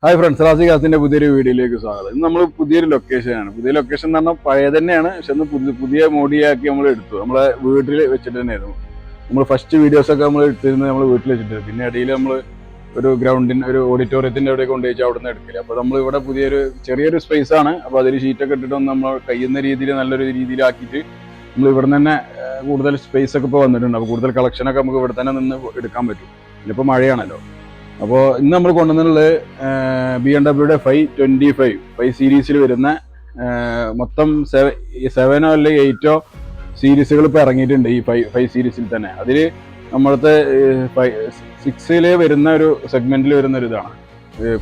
Hi friends, Razi ഖാസിന്റെ പുതിയൊരു വീഡിയോയിലേക്ക് സ്വാഗതം. ഇന്ന് നമ്മൾ പുതിയൊരു ലൊക്കേഷനാണ്. പുതിയ ലൊക്കേഷൻ എന്ന് പറഞ്ഞാൽ പഴയ തന്നെയാണ്, പക്ഷെ ഒന്ന് പുതിയ മോഡിയാക്കി നമ്മൾ എടുത്തു. നമ്മളെ വീട്ടിൽ വെച്ചിട്ട് തന്നെയായിരുന്നു. നമ്മൾ ഫസ്റ്റ് വീഡിയോസൊക്കെ നമ്മൾ എടുത്തിരുന്നത് നമ്മൾ വീട്ടിൽ വെച്ചിട്ട്, പിന്നെ ഇടയിൽ നമ്മൾ ഒരു ഒരു ഓഡിറ്റോറിയത്തിന്റെ അവിടെ കൊണ്ടുപോയി അവിടെ നിന്ന് എടുക്കില്ല. അപ്പോൾ നമ്മൾ ഇവിടെ ചെറിയൊരു സ്പേസ് ആണ്. അപ്പോൾ അതിൽ ഷീറ്റൊക്കെ ഇട്ടിട്ട് നമ്മൾ കഴിയുന്ന രീതിയിൽ നല്ലൊരു രീതിയിലാക്കിയിട്ട് നമ്മൾ ഇവിടെ തന്നെ കൂടുതൽ സ്പേസ് ഒക്കെ ഇപ്പോൾ വന്നിട്ടുണ്ട്. അപ്പോൾ കൂടുതൽ കളക്ഷനൊക്കെ നമുക്ക് ഇവിടെ തന്നെ നിന്ന് എടുക്കാൻ പറ്റും. ഇതിപ്പോൾ മഴയാണല്ലോ. അപ്പോൾ ഇന്ന് നമ്മൾ കൊണ്ടുവന്നിട്ടുള്ളത് BMW 525 സീരീസിൽ വരുന്ന മൊത്തം 7 അല്ലെങ്കിൽ 8 സീരീസുകൾ ഇപ്പോൾ ഇറങ്ങിയിട്ടുണ്ട് ഈ 5 സീരീസിൽ തന്നെ. അതിൽ നമ്മളത്തെ 6 വരുന്ന ഒരു സെഗ്മെന്റിൽ വരുന്ന ഒരു ഇതാണ്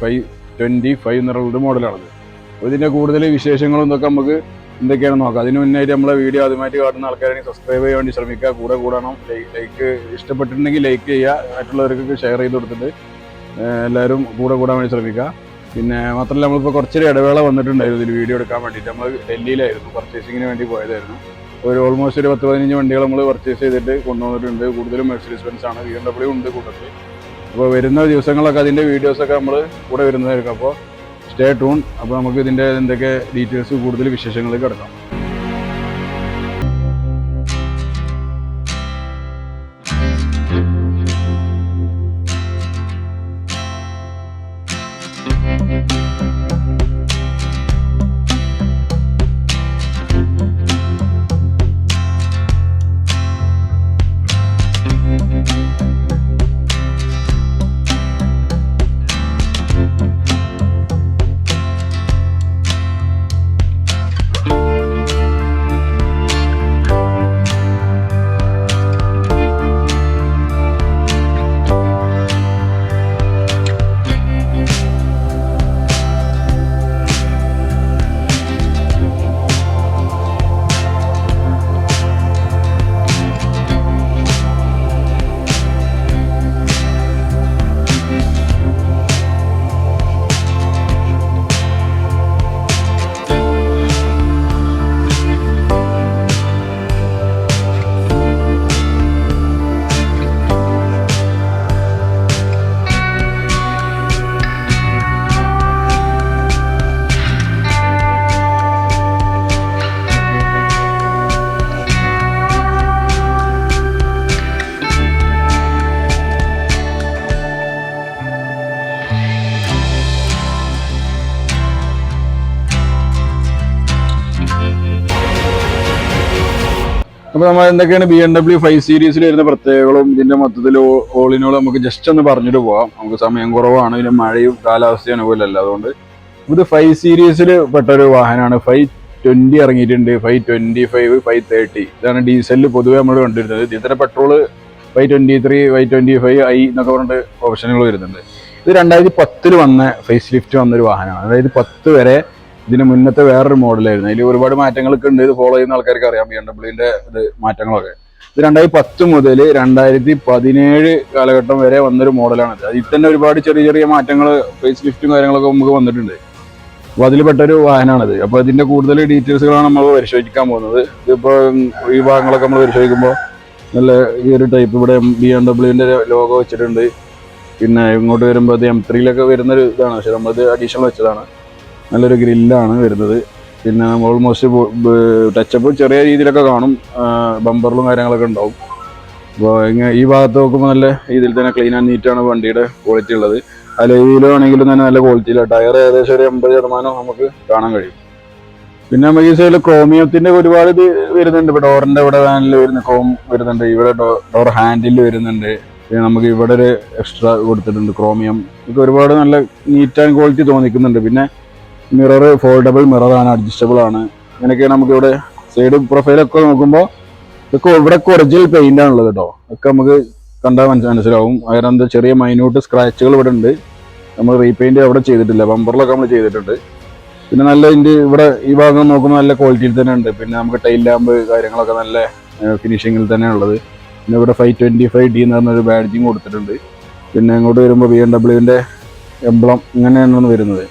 525 എന്നുള്ള മോഡലാണത്. അപ്പോൾ ഇതിൻ്റെ കൂടുതൽ വിശേഷങ്ങളും ഇതൊക്കെ നമുക്ക് എന്തൊക്കെയാണെന്ന് നോക്കാം. അതിന് മുന്നായിട്ട് നമ്മളെ വീഡിയോ ആദ്യമായിട്ട് കാണുന്ന ആൾക്കാരാണെങ്കിൽ സബ്സ്ക്രൈബ് ചെയ്യാൻ വേണ്ടി ശ്രമിക്കുക. കൂടണം. ലൈക്ക് ഇഷ്ടപ്പെട്ടിട്ടുണ്ടെങ്കിൽ ലൈക്ക് ചെയ്യുക, മറ്റുള്ളവർക്കൊക്കെ ഷെയർ ചെയ്ത് കൊടുത്തിട്ട് എല്ലാവരും കൂടാൻ വേണ്ടി ശ്രമിക്കുക. പിന്നെ മാത്രമല്ല, നമ്മളിപ്പോൾ കുറച്ചൊരു ഇടവേള വന്നിട്ടുണ്ടായിരുന്നു ഇതിൽ വീഡിയോ എടുക്കാൻ വേണ്ടിയിട്ട്. നമ്മൾ ഡൽഹിയിലായിരുന്നു, പർച്ചേസിങ്ങിന് വേണ്ടി പോയതായിരുന്നു. ഓൾമോസ്റ്റ് ഒരു 10-15 വണ്ടികൾ നമ്മൾ പർച്ചേസ് ചെയ്തിട്ട് കൊണ്ടുവന്നിട്ടുണ്ട്. കൂടുതലും മെർസിഡീസ് ബെൻസ് ആണ്, BMW ഉണ്ട് കൂട്ടത്തിൽ. അപ്പോൾ വരുന്ന ദിവസങ്ങളൊക്കെ അതിൻ്റെ വീഡിയോസൊക്കെ നമ്മൾ കൂടെ വരുന്നതായിരിക്കും. അപ്പോൾ സ്റ്റേ ട്യൂൺ. അപ്പോൾ നമുക്ക് ഇതിൻ്റെ എന്തൊക്കെ ഡീറ്റെയിൽസ് കൂടുതൽ വിശേഷങ്ങളിലേക്ക് കിടക്കാം. അപ്പോൾ നമ്മൾ എന്തൊക്കെയാണ് BMW 5 സീരീസിൽ വരുന്ന പ്രത്യേകതകളും ഇതിന്റെ മൊത്തത്തിൽ ഓളിനോൾ നമുക്ക് ജസ്റ്റ് ഒന്ന് പറഞ്ഞിട്ട് പോവാം. നമുക്ക് സമയം കുറവാണ്, പിന്നെ മഴയും കാലാവസ്ഥയും അനുകൂലമല്ല. അതുകൊണ്ട് ഇത് 5 സീരീസിൽ പെട്ടൊരു വാഹനമാണ്. 520 ഇറങ്ങിയിട്ടുണ്ട്, 525, 530. ഇതാണ് ഡീസലിൽ പൊതുവെ നമ്മൾ കണ്ടിരുന്നത്. ഇതിന്റെ പെട്രോള് 523, 525i എന്നൊക്കെ പറഞ്ഞിട്ട് ഓപ്ഷനുകൾ വരുന്നുണ്ട്. ഇത് 2010 വന്ന ഫേസ് ലിഫ്റ്റ് വന്നൊരു വാഹനമാണ്. അതായത് 10 വരെ ഇതിന് മുന്നത്തെ വേറൊരു മോഡലായിരുന്നു. അതിൽ ഒരുപാട് മാറ്റങ്ങളൊക്കെ ഉണ്ട്. ഇത് ഫോളോ ചെയ്യുന്ന ആൾക്കാർക്ക് അറിയാം BMWന്റെ ഇത് മാറ്റങ്ങളൊക്കെ. ഇത് 2010 മുതൽ 2017 കാലഘട്ടം വരെ വന്നൊരു മോഡലാണിത്. അതിൽ തന്നെ ഒരുപാട് ചെറിയ മാറ്റങ്ങൾ, ഫേസ് ലിഫ്റ്റും കാര്യങ്ങളൊക്കെ നമുക്ക് വന്നിട്ടുണ്ട്. അപ്പോൾ അതിൽ പെട്ടൊരു വാഹനമാണിത്. അപ്പോൾ ഇതിന്റെ കൂടുതൽ ഡീറ്റെയിൽസുകളാണ് നമ്മൾ പരിശോധിക്കാൻ പോകുന്നത്. ഇതിപ്പോൾ ഈ ഭാഗങ്ങളൊക്കെ നമ്മൾ പരിശോധിക്കുമ്പോൾ നല്ല ഈ ഒരു ടൈപ്പ് ഇവിടെ BMWന്റെ ലോഗോ വെച്ചിട്ടുണ്ട്. പിന്നെ ഇങ്ങോട്ട് വരുമ്പോൾ അത് M3 വരുന്നൊരു ഇതാണ്, പക്ഷെ നമ്മളത് അഡീഷണൽ വെച്ചതാണ്. നല്ലൊരു ഗ്രില്ലാണ് വരുന്നത്. പിന്നെ ഓൾമോസ്റ്റ് ടച്ചപ്പ് ചെറിയ രീതിയിലൊക്കെ കാണും, ബമ്പറിലും കാര്യങ്ങളൊക്കെ ഉണ്ടാവും. അപ്പോൾ ഈ ഭാഗത്ത് നോക്കുമ്പോൾ നല്ല രീതിയിൽ തന്നെ ക്ലീൻ ആൻഡ് നീറ്റാണ് വണ്ടിയുടെ ക്വാളിറ്റി ഉള്ളത്. അലോയിലാണെങ്കിലും തന്നെ നല്ല ക്വാളിറ്റിയിലാണ്. ടയർ ഏകദേശം ഒരു 80% നമുക്ക് കാണാൻ കഴിയും. പിന്നെ നമുക്ക് ഈ സൈഡിൽ ക്രോമിയത്തിന്റെ ഒരുപാട് ഇത് വരുന്നുണ്ട്. ഇപ്പോൾ ഡോറിന്റെ ഇവിടെ വാനിൽ വരുന്ന ക്രോം വരുന്നുണ്ട്, ഇവിടെ ഡോർ ഹാൻഡിൽ വരുന്നുണ്ട്. പിന്നെ നമുക്ക് ഇവിടെ ഒരു എക്സ്ട്രാ കൊടുത്തിട്ടുണ്ട് ക്രോമിയം. ഇതൊക്കെ ഒരുപാട് നല്ല നീറ്റ് ആൻഡ് ക്വാളിറ്റി തോന്നിക്കുന്നുണ്ട്. പിന്നെ മിറർ ഫോൾഡബിൾ മിററാണ്, അഡ്ജസ്റ്റബിൾ ആണ്. ഇങ്ങനെയൊക്കെയാണ് നമുക്ക് ഇവിടെ സൈഡ് പ്രൊഫൈലൊക്കെ നോക്കുമ്പോൾ ഇതൊക്കെ ഇവിടെ ഒറിജിനൽ പെയിന്റ് ആണുള്ളത് കേട്ടോ. ഒക്കെ നമുക്ക് കണ്ടാൽ മനസ്സിലാവും. അതിന് എന്താ ചെറിയ മൈന്യൂട്ട് സ്ക്രാച്ചുകൾ ഇവിടെ ഉണ്ട്. നമ്മൾ റീപെയിന്റ് അവിടെ ചെയ്തിട്ടില്ല, ബമ്പറിലൊക്കെ നമ്മൾ ചെയ്തിട്ടുണ്ട്. പിന്നെ നല്ല ഇവിടെ ഈ ഭാഗം നോക്കുമ്പോൾ നല്ല ക്വാളിറ്റിയിൽ തന്നെ ഉണ്ട്. പിന്നെ നമുക്ക് ടൈൽ ലാമ്പ് കാര്യങ്ങളൊക്കെ നല്ല ഫിനിഷിങ്ങിൽ തന്നെ ഉള്ളത്. പിന്നെ ഇവിടെ 525D എന്ന് പറഞ്ഞൊരു ബാഡ്ജിങ് കൊടുത്തിട്ടുണ്ട്. പിന്നെ ഇങ്ങോട്ട് വരുമ്പോൾ BMWന്റെ എംബ്ലം ഇങ്ങനെയാണ് വരുന്നത്,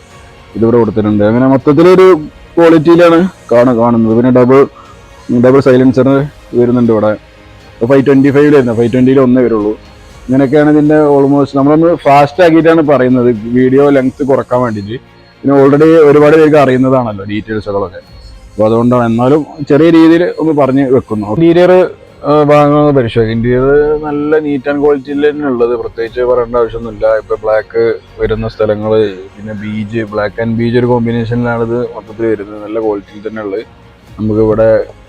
ഇതിവിടെ കൊടുത്തിട്ടുണ്ട്. അങ്ങനെ മൊത്തത്തിലൊരു ക്വാളിറ്റിയിലാണ് കാണുന്നത്. പിന്നെ ഡബിൾ സൈലൻസർ വരുന്നുണ്ട് ഇവിടെ. 525 വരുന്നത്, 520 ഒന്നേ വരുള്ളൂ. ഇങ്ങനെയൊക്കെയാണ് ഇതിന്റെ ഓൾമോസ്റ്റ് നമ്മളൊന്ന് ഫാസ്റ്റ് ആക്കിയിട്ടാണ് പറയുന്നത് വീഡിയോ ലെങ്ത് കുറക്കാൻ വേണ്ടിയിട്ട്. പിന്നെ ഓൾറെഡി ഒരുപാട് പേർക്ക് അറിയുന്നതാണല്ലോ ഡീറ്റെയിൽസുകളൊക്കെ. അപ്പോൾ അതുകൊണ്ടാണ് എന്നാലും ചെറിയ രീതിയിൽ ഒന്ന് പറഞ്ഞു വെക്കുന്നു. ഇന്റീരിയർ ഭാഗങ്ങൾ പരിശോധിക്കും. ഇന്റീരിയർ നല്ല നീറ്റ് ആൻഡ് ക്വാളിറ്റിയിൽ തന്നെ ഉള്ളത്, പ്രത്യേകിച്ച് പറയേണ്ട ആവശ്യമൊന്നുമില്ല. ഇപ്പൊ ബ്ലാക്ക് വരുന്ന സ്ഥലങ്ങൾ, പിന്നെ ബീജ്, ബ്ലാക്ക് ആൻഡ് ബീജ് ഒരു കോമ്പിനേഷനിലാണ് ഇത് മൊത്തത്തിൽ വരുന്നത്. നല്ല ക്വാളിറ്റിയിൽ തന്നെ ഉള്ളത്. നമുക്ക് ഇവിടെ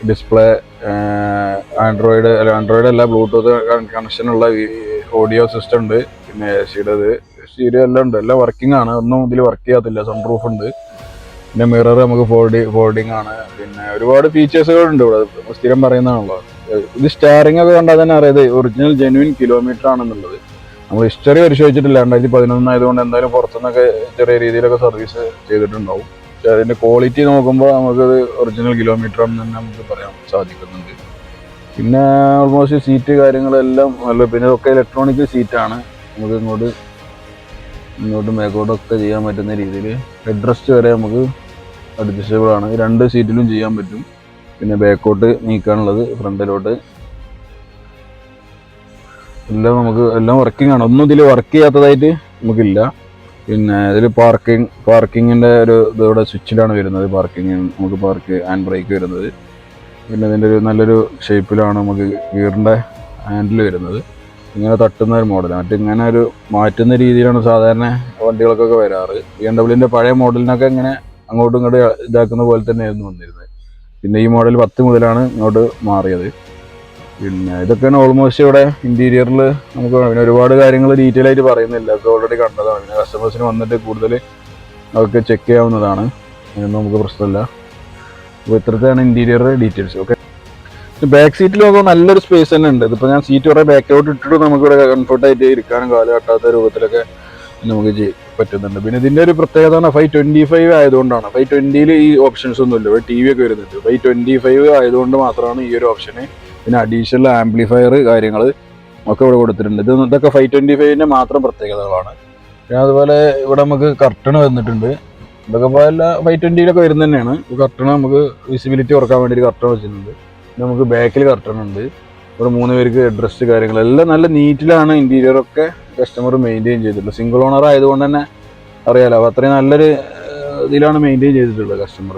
ഡിസ്പ്ലേ ആൻഡ്രോയിഡ് അല്ല ബ്ലൂടൂത്ത് കണക്ഷനുള്ള ഓഡിയോ സിസ്റ്റം ഉണ്ട്. പിന്നെ സ്റ്റീരിയോ എല്ലാം ഉണ്ട്, എല്ലാം വർക്കിംഗ് ആണ്. ഒന്നും ഇതിൽ വർക്ക് ചെയ്യാത്തില്ല. സൺറൂഫ് ഉണ്ട്. പിന്നെ മിറർ നമുക്ക് ഫോൾഡിങ് ആണ്. പിന്നെ ഒരുപാട് ഫീച്ചേഴ്സുകൾ ഉണ്ട് ഇവിടെ, സ്ഥിരം പറയുന്നതാണല്ലോ. ഇത് സ്റ്റാറിംഗ് ഒക്കെ കണ്ടാൽ തന്നെ അറിയാം ഒറിജിനൽ ജെന്യൂൻ കിലോമീറ്റർ ആണെന്നുള്ളത്. നമ്മൾ ഹിസ്റ്ററി പരിശോധിച്ചിട്ടില്ല. 2011 ആയതുകൊണ്ട് എന്തായാലും പുറത്തുനിന്നൊക്കെ ചെറിയ രീതിയിലൊക്കെ സർവീസ് ചെയ്തിട്ടുണ്ടാവും. പക്ഷെ അതിന്റെ ക്വാളിറ്റി നോക്കുമ്പോൾ നമുക്കത് ഒറിജിനൽ കിലോമീറ്റർ ആണെന്ന് തന്നെ നമുക്ക് പറയാൻ സാധിക്കുന്നുണ്ട്. പിന്നെ ഓൾമോസ്റ്റ് സീറ്റ് കാര്യങ്ങളെല്ലാം നല്ല, പിന്നെ ഒക്കെ ഇലക്ട്രോണിക് സീറ്റാണ്. നമുക്ക് ഇങ്ങോട്ടും ബാക്കോട്ടും ഒക്കെ ചെയ്യാൻ പറ്റുന്ന രീതിയിൽ ഹെഡ് റെസ്റ്റ് വരെ നമുക്ക് അഡ്ജസ്റ്റബിൾ ആണ്. 2 സീറ്റിലും ചെയ്യാൻ പറ്റും. പിന്നെ ബാക്കോട്ട് നീക്കാനുള്ളത്, ഫ്രണ്ടിലോട്ട് എല്ലാം വർക്കിംഗ് ആണ്. ഒന്നും ഇതിൽ വർക്ക് ചെയ്യാത്തതായിട്ട് നമുക്കില്ല. പിന്നെ ഇതിൽ പാർക്കിങ്ങിൻ്റെ ഒരു ഇതിവിടെ സ്വിച്ചിലാണ് വരുന്നത്. നമുക്ക് പാർക്ക് ഹാൻഡ് ബ്രേക്ക് വരുന്നത്. പിന്നെ ഇതിൻ്റെ നല്ലൊരു ഷേപ്പിലാണ് നമുക്ക് ഗിയറിൻ്റെ ഹാൻഡിൽ വരുന്നത്. ഇങ്ങനെ തട്ടുന്ന ഒരു മോഡലാണ്. ഇങ്ങനെ ഒരു മാറ്റുന്ന രീതിയിലാണ് സാധാരണ വണ്ടികൾക്കൊക്കെ വരാറ്. BMW പഴയ മോഡലിനൊക്കെ ഇങ്ങനെ അങ്ങോട്ടും ഇങ്ങോട്ടും ഇതാക്കുന്ന പോലെ തന്നെയായിരുന്നു വന്നിരുന്നത്. പിന്നെ ഈ മോഡൽ 10 മുതലാണ് ഇങ്ങോട്ട് മാറിയത്. പിന്നെ ഇതൊക്കെയാണ് ഓൾമോസ്റ്റ് ഇവിടെ ഇന്റീരിയറിൽ നമുക്ക്. പിന്നെ ഒരുപാട് കാര്യങ്ങൾ ഡീറ്റെയിൽ ആയിട്ട് പറയുന്നില്ല, അത് ഓൾറെഡി കണ്ടതാണ്. പിന്നെ കസ്റ്റമേഴ്സിന് വന്നിട്ട് കൂടുതൽ അവർക്ക് ചെക്ക് ചെയ്യാവുന്നതാണ്, അതിനൊന്നും നമുക്ക് പ്രശ്നമില്ല. അപ്പോൾ ഇത്രത്തെയാണ് ഇന്റീരിയർ ഡീറ്റെയിൽസ്. ഓക്കെ, ബാക്ക് സീറ്റിൽ നോക്കുമ്പോൾ നല്ലൊരു സ്പേസ് തന്നെ ഉണ്ട്. ഇതിപ്പോൾ ഞാൻ സീറ്റ് കുറേ ബാക്കോട്ട് ഇട്ടിട്ട് നമുക്കിവിടെ കംഫർട്ടായിട്ട് ഇരിക്കാനും കാല് കട്ടാത്ത രൂപത്തിലൊക്കെ നമുക്ക് പറ്റുന്നുണ്ട്. പിന്നെ ഇതിൻ്റെ ഒരു പ്രത്യേകത 525 ആയതുകൊണ്ടാണ്. 520 ഈ ഓപ്ഷൻസ് ഒന്നുമില്ല. ഇവിടെ TV ഒക്കെ വരുന്നുണ്ട്. 525 ആയതുകൊണ്ട് മാത്രമാണ് ഈ ഒരു ഓപ്ഷന്. പിന്നെ അഡീഷണൽ ആംപ്ലിഫയർ കാര്യങ്ങൾ ഒക്കെ ഇവിടെ കൊടുത്തിട്ടുണ്ട്. ഇതൊക്കെ 525 മാത്രം പ്രത്യേകതകളാണ്. പിന്നെ അതുപോലെ ഇവിടെ നമുക്ക് കർട്ടൺ വന്നിട്ടുണ്ട്. ഇതൊക്കെ എല്ലാ 520 വരുന്നത് തന്നെയാണ്. കർട്ടൺ നമുക്ക് വിസിബിലിറ്റി കുറക്കാൻ വേണ്ടി കർട്ടൺ വെച്ചിട്ടുണ്ട്. നമുക്ക് ബാക്കിൽ കർട്ടൺ ഉണ്ട്. ഇവിടെ 3 പേർക്ക് അഡ്രസ് കാര്യങ്ങളെല്ലാം നല്ല നീറ്റിലാണ് ഇന്റീരിയറൊക്കെ കസ്റ്റമർ മെയിൻറ്റെയിൻ ചെയ്തിട്ടുള്ളത്. സിംഗിൾ ഓണർ ആയതുകൊണ്ട് തന്നെ അറിയാലോ, അപ്പോൾ അത്രയും നല്ലൊരു ഇതിലാണ് മെയിൻറ്റെയിൻ ചെയ്തിട്ടുള്ളത് കസ്റ്റമർ.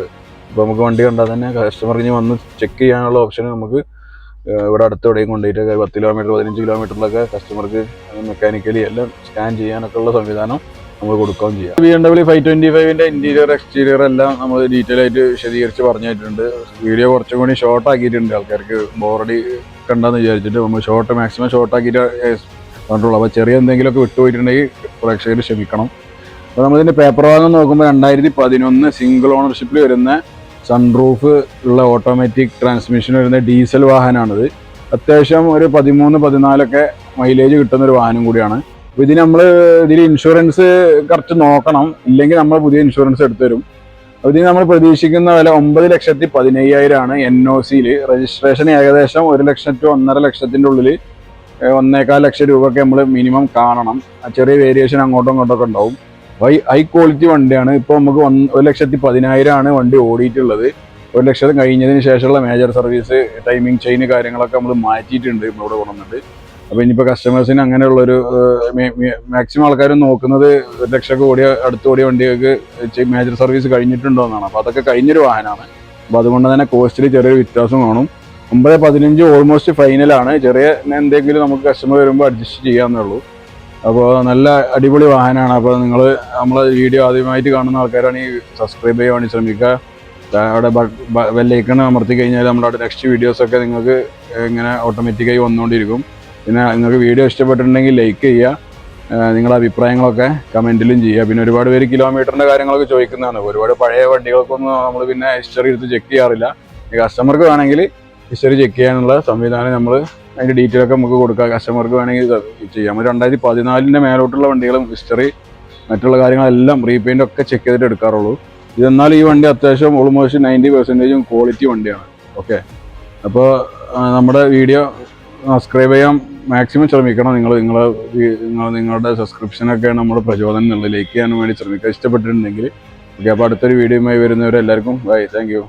ഇപ്പോൾ നമുക്ക് വണ്ടി കണ്ടാൽ തന്നെ കസ്റ്റമർ ഇനി വന്ന് ചെക്ക് ചെയ്യാനുള്ള ഓപ്ഷൻ നമുക്ക് ഇവിടെ അടുത്തെവിടെയും കൊണ്ടുപോയിട്ട് 10 കിലോമീറ്റർ 15 കിലോമീറ്ററിലൊക്കെ കസ്റ്റമർക്ക് മെക്കാനിക്കലി എല്ലാം സ്കാൻ ചെയ്യാനൊക്കെ ഉള്ള സംവിധാനം നമ്മൾ കൊടുക്കുകയും ചെയ്യാം. BMW 525 ഇന്റീരിയർ എക്സ്റ്റീരിയർ എല്ലാം നമ്മൾ ഡീറ്റെയിൽ ആയിട്ട് വിശദീകരിച്ച് പറഞ്ഞിട്ടുണ്ട്. വീഡിയോ കുറച്ചും കൂടി ഷോർട്ട് ആക്കിയിട്ടുണ്ട്, ആൾക്കാർക്ക് ബോറടി കണ്ടെന്ന് വിചാരിച്ചിട്ട് നമ്മൾ മാക്സിമം ഷോർട്ട് ആക്കിയിട്ട് കണ്ടുള്ളൂ. അപ്പോൾ ചെറിയ എന്തെങ്കിലുമൊക്കെ വിട്ടുപോയിട്ടുണ്ടെങ്കിൽ പ്രേക്ഷകർ ക്ഷമിക്കണം. അപ്പോൾ നമ്മളിതിൻ്റെ പേപ്പർ ഭാഗം നോക്കുമ്പോൾ 2011 സിംഗിൾ ഓണർഷിപ്പിൽ വരുന്ന സൺറൂഫ് ഉള്ള ഓട്ടോമാറ്റിക് ട്രാൻസ്മിഷൻ വരുന്ന ഡീസൽ വാഹനമാണിത്. അത്യാവശ്യം ഒരു 13-14 മൈലേജ് കിട്ടുന്ന ഒരു വാഹനം കൂടിയാണ്. അപ്പോൾ ഇതിൽ ഇൻഷുറൻസ് കറക്റ്റ് നോക്കണം, ഇല്ലെങ്കിൽ നമ്മൾ പുതിയ ഇൻഷുറൻസ് എടുത്തു തരും. അപ്പോൾ ഇതിന് നമ്മൾ പ്രതീക്ഷിക്കുന്ന വില 9,15,000 NOCയിൽ. രജിസ്ട്രേഷൻ ഏകദേശം 1 ലക്ഷം to 1.5 ലക്ഷത്തിൻ്റെ ഉള്ളിൽ 1.25 ലക്ഷം രൂപയൊക്കെ നമ്മൾ മിനിമം കാണണം. ചെറിയ വേരിയേഷൻ അങ്ങോട്ടും ഇങ്ങോട്ടൊക്കെ ഉണ്ടാവും. ഹൈ ക്വാളിറ്റി വണ്ടിയാണ്. ഇപ്പോൾ നമുക്ക് 1,10,10,000 വണ്ടി ഓടിയിട്ടുള്ളത്. 1 ലക്ഷം കഴിഞ്ഞതിന് ശേഷമുള്ള മേജർ സർവീസ്, ടൈമിംഗ് ചെയിൻ കാര്യങ്ങളൊക്കെ നമ്മൾ മാറ്റിയിട്ടുണ്ട് ഇവിടെ കൊണ്ടുവന്നിട്ട്. അപ്പോൾ ഇനിയിപ്പോൾ കസ്റ്റമേഴ്സിന് അങ്ങനെയുള്ളൊരു മാക്സിമം ആൾക്കാരും നോക്കുന്നത് 1 ലക്ഷം അടുത്തോടിയ വണ്ടികൾക്ക് മേജർ സർവീസ് കഴിഞ്ഞിട്ടുണ്ടോ എന്നാണ്. അപ്പോൾ അതൊക്കെ കഴിഞ്ഞൊരു വാഹനമാണ്. അപ്പോൾ അതുകൊണ്ട് തന്നെ കോസ്റ്റിൽ ചെറിയൊരു വ്യത്യാസം കാണും. 9,15 ഓൾമോസ്റ്റ് ഫൈനലാണ്. ചെറിയ എന്തെങ്കിലും നമുക്ക് കസ്റ്റമർ വരുമ്പോൾ അഡ്ജസ്റ്റ് ചെയ്യാമെന്നുള്ളൂ. അപ്പോൾ നല്ല അടിപൊളി വാഹനമാണ്. അപ്പോൾ നിങ്ങൾ നമ്മളെ വീഡിയോ ആദ്യമായിട്ട് കാണുന്ന ആൾക്കാരാണെങ്കിൽ സബ്സ്ക്രൈബ് ചെയ്യാൻ വേണ്ടി ശ്രമിക്കുക. അവിടെ ബെല്ലൈക്കൺ അമർത്തി കഴിഞ്ഞാൽ നമ്മുടെ നെക്സ്റ്റ് വീഡിയോസൊക്കെ നിങ്ങൾക്ക് ഇങ്ങനെ ഓട്ടോമാറ്റിക്കായി വന്നുകൊണ്ടിരിക്കും. പിന്നെ നിങ്ങൾക്ക് വീഡിയോ ഇഷ്ടപ്പെട്ടിട്ടുണ്ടെങ്കിൽ ലൈക്ക് ചെയ്യുക, നിങ്ങളുടെ അഭിപ്രായങ്ങളൊക്കെ കമൻറ്റിലും ചെയ്യുക. പിന്നെ ഒരുപാട് പേര് കിലോമീറ്ററിൻ്റെ കാര്യങ്ങളൊക്കെ ചോദിക്കുന്നതാണ്. ഒരുപാട് പഴയ വണ്ടികൾക്കൊന്നും നമ്മൾ പിന്നെ ഹിസ്റ്ററി എടുത്ത് ചെക്ക് ചെയ്യാറില്ല. കസ്റ്റമർക്ക് വേണമെങ്കിൽ ഹിസ്റ്ററി ചെക്ക് ചെയ്യാനുള്ള സംവിധാനം നമ്മൾ അതിൻ്റെ ഡീറ്റെയിൽ ഒക്കെ നമുക്ക് കൊടുക്കാം. കസ്റ്റമർക്ക് വേണമെങ്കിൽ ചെയ്യാം. 2014 മേലോട്ടുള്ള വണ്ടികളും ഹിസ്റ്ററി മറ്റുള്ള കാര്യങ്ങളെല്ലാം റീപെയിൻ്റ് ഒക്കെ ചെക്ക് ചെയ്തിട്ട് എടുക്കാറുള്ളൂ. ഇതെന്നാൽ ഈ വണ്ടി അത്യാവശ്യം ഓൾമോസ്റ്റ് 90% ക്വാളിറ്റി വണ്ടിയാണ്. ഓക്കെ, അപ്പോൾ നമ്മുടെ വീഡിയോ സബ്സ്ക്രൈബ് ചെയ്യാൻ മാക്സിമം ശ്രമിക്കണം. നിങ്ങളുടെ സബ്സ്ക്രിപ്ഷനൊക്കെയാണ് നമ്മുടെ പ്രചോദനം എന്നുള്ളത്. ലൈക്ക് ചെയ്യാൻ വേണ്ടി ശ്രമിക്കുക ഇഷ്ടപ്പെട്ടിട്ടുണ്ടെങ്കിൽ. ഓക്കെ, അപ്പോൾ അടുത്തൊരു വീഡിയോയുമായി വരുന്നവരെല്ലാവർക്കും ബൈ, താങ്ക് യു.